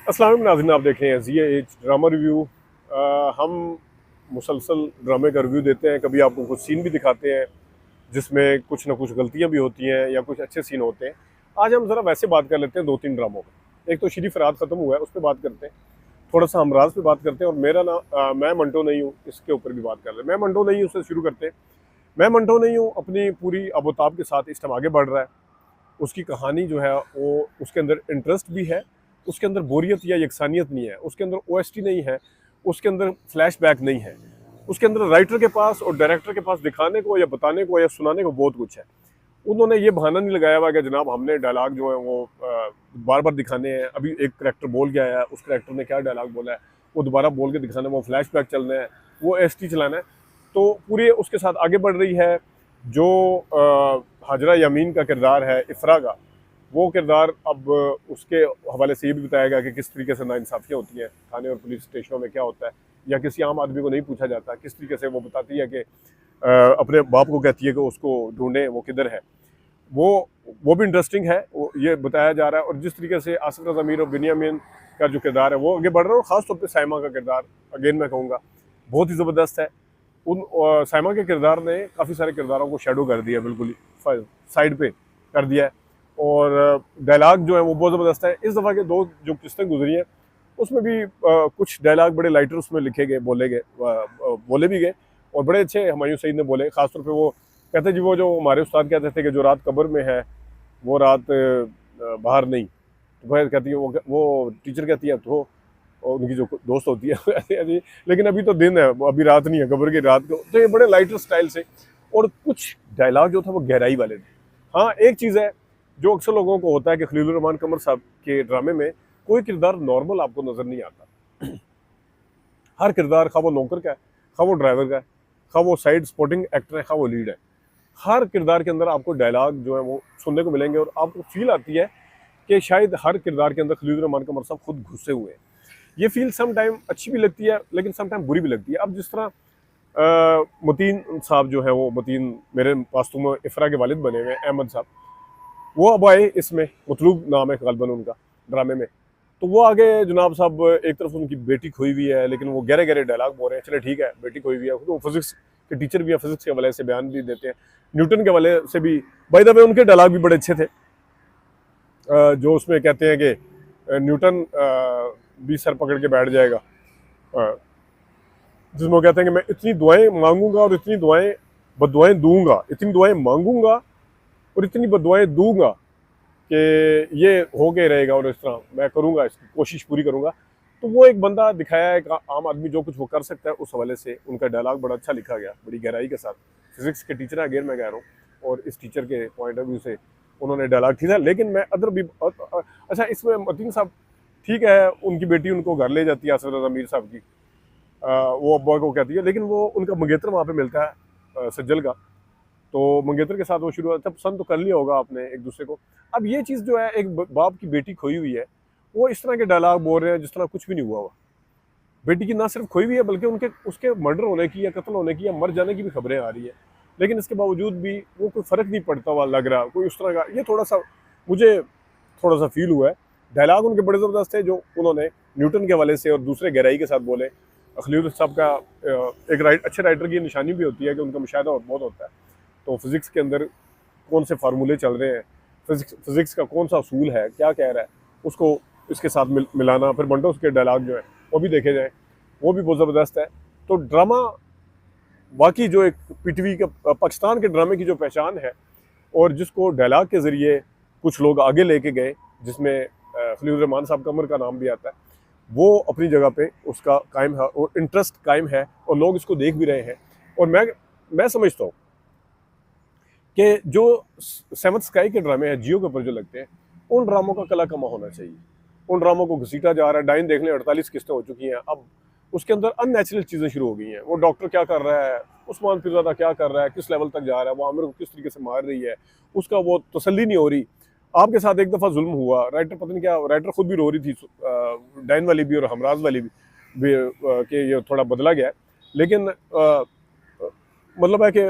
अस्सलाम वालेकुम नाज़रीन, आप देख रहे हैं ZH ड्रामा रिव्यू। हम मुसलसल ड्रामे का रिव्यू देते हैं। कभी आपको कुछ सीन भी दिखाते हैं जिसमें कुछ ना कुछ गलतियां भी होती हैं या कुछ अच्छे सीन होते हैं। आज हम ज़रा वैसे बात कर लेते हैं दो तीन ड्रामों में। एक तो शरीफ फराद ख़त्म हुआ है, उस पर बात करते हैं। थोड़ा सा हमराज पे बात करते हैं, और मेरा ना मैं मंटो नहीं हूँ, इसके ऊपर भी बात कर रहे हैं। मैं मंटो नहीं हूँ से शुरू करते हैं। मैं मंटो नहीं हूँ अपनी पूरी अबोताब के साथ इस टाइम आगे बढ़ रहा है। उसकी कहानी जो है वो, उसके अंदर इंटरेस्ट भी है, उसके अंदर बोरियत या यकसानियत नहीं है, उसके अंदर ओएसटी नहीं है, उसके अंदर फ्लैशबैक नहीं है। उसके अंदर राइटर के पास और डायरेक्टर के पास दिखाने को या बताने को या सुनाने को बहुत कुछ है। उन्होंने ये बहाना नहीं लगाया हुआ कि जनाब हमने डायलॉग जो है वो बार बार दिखाने हैं। अभी एक करेक्टर बोल गया है, उस करेक्टर ने क्या डायलॉग बोला है वो दोबारा बोल के दिखाना है, वो फ्लैशबैक चलना है, वो एसटी चलाना है। तो पूरे उसके साथ आगे बढ़ रही है। जो हाजरा यामीन का किरदार है, इफ्रा का, वो किरदार अब उसके हवाले से ये भी बताया गया कि किस तरीके से नाइंसाफ़ियाँ होती हैं थाने और पुलिस स्टेशनों में, क्या होता है, या किसी आम आदमी को नहीं पूछा जाता। किस तरीके से वो बताती है कि अपने बाप को कहती है कि उसको ढूंढें, वो किधर है। वो वो भी इंटरेस्टिंग है, वो ये बताया जा रहा है। और जिस तरीके से आसिफ रज़ा मीर और बिनियामिन का जो किरदार है वो आगे बढ़ रहा है, और ख़ासतौर पर साइमा का किरदार, अगेन मैं कहूँगा बहुत ही ज़बरदस्त है। उन साइमा के किरदार ने काफ़ी सारे किरदारों को शेडो कर दिया, बिल्कुल ही साइड पे कर दिया है। और डायलॉग जो है वो बहुत ज़बरदस्त है। इस दफ़ा के दो जो किस्तें गुजरी हैं उसमें भी कुछ डायलॉग बड़े लाइटर उसमें लिखे गए, बोले भी गए, और बड़े अच्छे हुमायूं सईद ने बोले। ख़ासतौर पे वो कहते जी, वो जो हमारे उस्ताद कहते थे कि जो रात कब्र में है वो रात बाहर नहीं। तो भाई कहती है, वो टीचर कहती है तो, और उनकी जो दोस्त होती है ऐसे ऐसे, लेकिन अभी तो दिन है, अभी रात नहीं है, कब्र की रात को। तो ये बड़े लाइटर स्टाइल से, और कुछ डायलॉग जो था वो गहराई वाले थे। हाँ, एक चीज़ है जो अक्सर लोगों को होता है कि खलीलुर रहमान कमर साहब के ड्रामे में कोई किरदार नॉर्मल आपको नज़र नहीं आता। हर किरदार, खा वो नौकर का है, खा वो ड्राइवर का है, खा वो साइड सपोर्टिंग एक्टर है, खा वो लीड है, हर किरदार के अंदर आपको डायलॉग जो है वो सुनने को मिलेंगे, और आपको फील आती है कि शायद हर किरदार के अंदर खलीलुर रहमान कमर साहब खुद घुसे हुए हैं। ये फील सम टाइम अच्छी भी लगती है, लेकिन सम टाइम बुरी भी लगती है। अब जिस तरह मतीन साहब जो है, वो मतीन मेरे पास तुम इफ्रा के वालिद बने हुए हैं, अहमद साहब, वो अब आए इसमें, मतलूब नाम है गालबन उनका ड्रामे में। तो वो आगे जनाब साहब, एक तरफ उनकी बेटी खोई हुई है, लेकिन वो गहरे गहरे डायलॉग बोल रहे हैं। चले ठीक है, बेटी खोई हुई है, तो वो फिजिक्स के टीचर भी है, फिजिक्स के हवाले से बयान भी देते हैं, न्यूटन के हवाले से भी। बाय द वे उनके डायलॉग भी बड़े अच्छे थे। जो उसमें कहते हैं कि न्यूटन भी सर पकड़ के बैठ जाएगा, जिसमें वो कहते हैं कि मैं इतनी दुआएं मांगूंगा और इतनी दुआएं बदुआएं दूंगा, इतनी दुआएं मांगूंगा और इतनी बदुआएं दूंगा कि ये हो के रहेगा, और इस तरह मैं करूंगा, इसकी कोशिश पूरी करूंगा। तो वो एक बंदा दिखाया है, एक आम आदमी जो कुछ वो कर सकता है, उस हवाले से उनका डायलॉग बड़ा अच्छा लिखा गया, बड़ी गहराई के साथ। फिजिक्स के टीचर है, अगेन मैं कह रहा हूँ, और इस टीचर के पॉइंट ऑफ व्यू से उन्होंने डायलॉग ठीक है। लेकिन मैं अदर भी अच्छा, इसमें मतीन साहब ठीक है, उनकी बेटी उनको घर ले जाती है, आसिफ रज़ा मीर साहब की, वो अब्बा को कहती है, लेकिन वो उनका मंगेतर वहाँ पे मिलता है, सज्जल का। तो मंगेतर के साथ वो शुरू होता है, पसंद तो कर लिया होगा आपने एक दूसरे को। अब ये चीज़ जो है, एक बाप की बेटी खोई हुई है, वो इस तरह के डायलॉग बोल रहे हैं जिस तरह कुछ भी नहीं हुआ हुआ। बेटी की ना सिर्फ खोई हुई है, बल्कि उनके उसके मर्डर होने की या कत्ल होने की या मर जाने की भी खबरें आ रही है, लेकिन इसके बावजूद भी वो कोई फ़र्क नहीं पड़ता हुआ लग रहा, कोई उस तरह का। ये थोड़ा सा मुझे थोड़ा सा फील हुआ है। डायलॉग उनके बड़े ज़बरदस्त थे जो उन्होंने न्यूटन के हवाले से और दूसरे गहराई के साथ बोले। खलील साहब का एक अच्छे राइटर की निशानी भी होती है कि उनका मुशाहिदा बहुत होता है। तो फिज़िक्स के अंदर कौन से फार्मूले चल रहे हैं, फिज़िक्स का कौन सा असूल है, क्या कह रहा है, उसको इसके साथ मिलाना, फिर बंटो उसके डायलॉग जो है वो भी देखे जाएँ, वो भी बहुत ज़बरदस्त है। तो ड्रामा वाकई जो एक पीटीवी के पाकिस्तान के ड्रामे की जो पहचान है, और जिसको डायलॉग के ज़रिए कुछ लोग आगे लेके गए, जिसमें खलील रहमान साहब का कमर का नाम भी आता है, वो अपनी जगह पे उसका कायम है और इंटरेस्ट कायम है, और लोग इसको देख भी रहे हैं। और मैं समझता हूँ कि जो सेवंथ स्काई के ड्रामे हैं जियो के ऊपर जो लगते हैं, उन ड्रामों का कला कमा होना चाहिए। उन ड्रामों को घसीटा जा रहा है। डाइन देख लें, 48 किस्तें हो चुकी हैं। अब उसके अंदर अननेचुरल चीज़ें शुरू हो गई हैं। वो डॉक्टर क्या कर रहा है, उस्मान फिरज़ादा क्या कर रहा है, किस लेवल तक जा रहा है, वो आमिर को किस तरीके से मार रही है, उसका वो तसल्ली नहीं हो रही। आपके साथ एक दफ़ा जुल्म हुआ, राइटर पता नहीं क्या, राइटर खुद भी रो रही थी, डाइन वाली भी और हमराज वाली भी कि ये थोड़ा बदला गया है। लेकिन मतलब है कि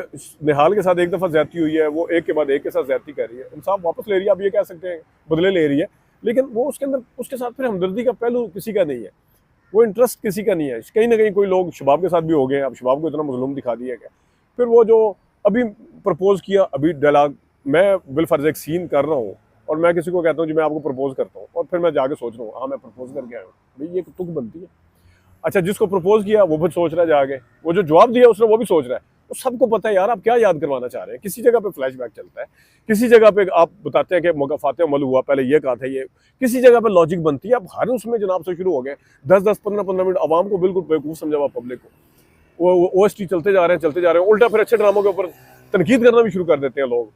निहाल के साथ एक दफ़ा ज्यादती हुई है, वो एक के बाद एक के साथ ज्यादती कर रही है, इंसाफ वापस ले रही है। आप ये कह सकते हैं बदले ले रही है, लेकिन वो उसके अंदर उसके साथ फिर हमदर्दी का पहलू किसी का नहीं है, वो इंटरेस्ट किसी का नहीं है। कहीं ना कहीं कोई लोग शबाब के साथ भी हो गए, अब शबाब को इतना मजलूम दिखा दिया गया। फिर वो जो अभी प्रपोज किया, अभी डायलॉग, मैं बिलफर्ज एक सीन कर रहा हूँ और मैं किसी को कहता हूँ जी मैं आपको प्रपोज करता हूँ, और फिर मैं जाके सोच रहा हूँ हाँ मैं प्रपोज करके आया हूँ, भाई ये तुक बनती है। अच्छा, जिसको प्रपोज किया वो भी सोच रहा है जाके, वो जो जवाब दिया उसने वो भी सोच रहा है। तो सबको पता है यार आप क्या याद करवाना चाह रहे हैं। किसी जगह पे फ्लैशबैक चलता है, किसी जगह पे आप बताते हैं कि मौका फाते अमल हुआ, पहले ये कहा था, ये किसी जगह पे लॉजिक बनती है। अब हर उसमें जनाब से शुरू हो गए 10-10 15-15 मिनट आवाम को बिल्कुल बेवकूफ समझा हुआ, पब्लिक को वो OST चलते जा रहे हैं, उल्टा फिर अच्छे ड्रामों के ऊपर तनकीद करना भी शुरू कर देते हैं लोग।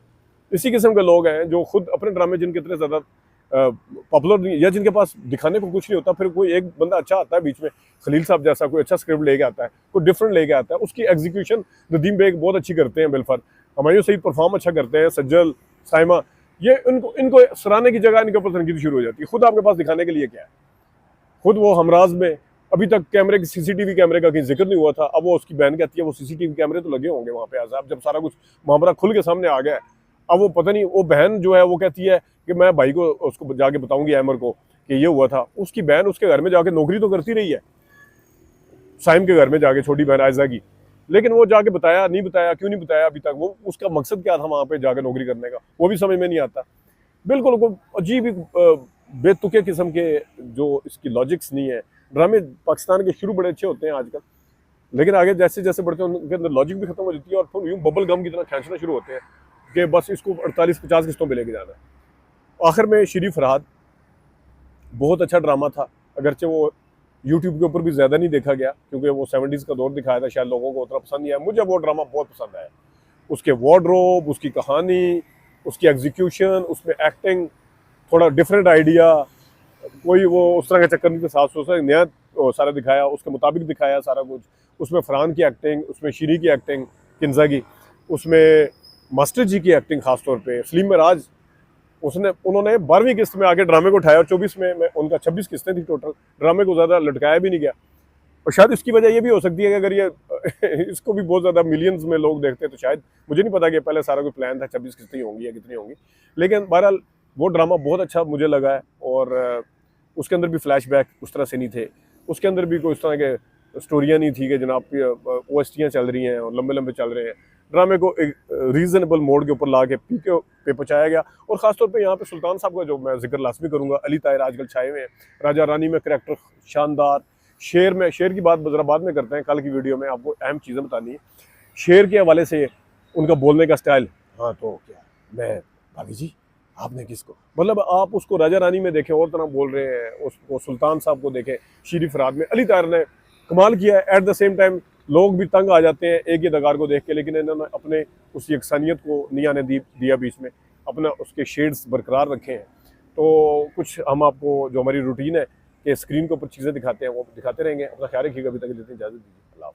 इसी किस्म के लोग हैं जो खुद अपने ड्रामे जिनके इतने ज़्यादा पॉपुलर नहीं, या जिनके पास दिखाने को कुछ नहीं होता, फिर कोई एक बंदा अच्छा आता है बीच में, खलील साहब जैसा कोई अच्छा स्क्रिप्ट लेके आता है, कोई डिफरेंट लेके आता है, उसकी एग्जीक्यूशन नदीम बेग बहुत अच्छी करते हैं, बिलफर हमायूं सईद परफॉर्म अच्छा करते हैं, सज्जल, साइमा, ये इनको इनको सराहने की जगह इनके ऊपर तनकीद शुरू हो जाती है। खुद आपके पास दिखाने के लिए क्या है, खुद वो हमराज में अभी तक कैमरे की CCTV कैमरे का कहीं जिक्र नहीं हुआ था, अब वो उसकी बहन कहती है वो CCTV कैमरे तो लगे होंगे वहाँ पे, आजाब जब सारा कुछ मामला खुल के सामने आ गया है। अब वो पता नहीं, वो बहन जो है वो कहती है कि मैं भाई को उसको जाके बताऊंगी अमर को कि ये हुआ था। उसकी बहन उसके घर में जाके नौकरी तो करती रही है, साइम के घर में जाके, छोटी बहन आयजा की, लेकिन वो जाके बताया नहीं, बताया क्यों नहीं बताया अभी तक, वो उसका मकसद क्या था वहाँ पे जाके नौकरी करने का, वो भी समझ में नहीं आता। बिल्कुल वो अजीब ही बेतुके किस्म के जो इसकी लॉजिक्स नहीं है। ड्रामे पाकिस्तान के शुरू बड़े अच्छे होते हैं आजकल, लेकिन आगे जैसे जैसे बढ़ते हैं उनके अंदर लॉजिक भी खत्म हो जाती है, और फिर यूँ बबल गम की तरह खींचना शुरू होते हैं कि बस इसको 48-50 किस्तों पे लेके जाना है। आखिर में शरीफ फरहाद बहुत अच्छा ड्रामा था, अगरचे वो यूट्यूब के ऊपर भी ज़्यादा नहीं देखा गया क्योंकि वो 70s का दौर दिखाया था, शायद लोगों को उतना पसंद नहीं आया। मुझे वो ड्रामा बहुत पसंद आया, उसके वार्डरोब, उसकी कहानी, उसकी एग्जीक्यूशन, उसमें एक्टिंग, थोड़ा डिफरेंट आइडिया, कोई वो उस तरह का चक्कर नहीं था, 700 नया सारा दिखाया, उसके मुताबिक दिखाया सारा कुछ। उसमें फरहान की एक्टिंग, उसमें शीरी की एक्टिंग, किन्जा की, उसमें मास्टर जी की एक्टिंग खास तौर पे, सलीम मिराज, उन्होंने 12वीं किस्त में आके ड्रामे को उठाया, और 24 में उनका 26 किस्तें थी टोटल, ड्रामे को ज़्यादा लटकाया भी नहीं गया। और शायद इसकी वजह ये भी हो सकती है कि अगर ये इसको भी बहुत ज़्यादा मिलियंस में लोग देखते तो शायद, मुझे नहीं पता कि पहले सारा कोई प्लान था 26 किस्तें होंगी या कितनी होंगी, लेकिन बहरहाल वो ड्रामा बहुत अच्छा मुझे लगा है। और उसके अंदर भी फ्लैशबैक उस तरह से नहीं थे, उसके अंदर भी कोई इस तरह के स्टोरियाँ नहीं थी कि जनाब OSTयाँ चल रही हैं और लंबे लंबे चल रहे हैं। ड्रामे को एक रीज़नेबल मोड के ऊपर ला के पीके पे पहुँचाया गया। और ख़ासतौर पे यहाँ पे सुल्तान साहब का जो मैं जिक्र लाजमी करूँगा, अली ताहिर आजकल छाए हुए हैं, राजा रानी में करैक्टर शानदार, शेर की बात ज़रा बाद में करते हैं, कल की वीडियो में आपको अहम चीज़ें बतानी है। शेर के हवाले से उनका बोलने का स्टाइल, हाँ तो क्या मैं भाभी जी आपने किसको, मतलब आप उसको राजा रानी में देखें और तरह बोल रहे हैं, उसको सुल्तान साहब को देखें शरीफ फरहाद में। अली ताहिर ने कमाल किया है। एट द सेम टाइम लोग भी तंग आ जाते हैं एक ही दगार को देख के, लेकिन इन्होंने अपने उस यकसानियत को नहीं आने दिया बीच में, अपना उसके शेड्स बरकरार रखे हैं। तो कुछ हम आपको जो हमारी रूटीन है कि स्क्रीन के ऊपर चीज़ें दिखाते हैं वो दिखाते रहेंगे। अपना ख्याल रखिएगा, अभी तक देते हैं इजाज़त दीजिए, अल्लाह।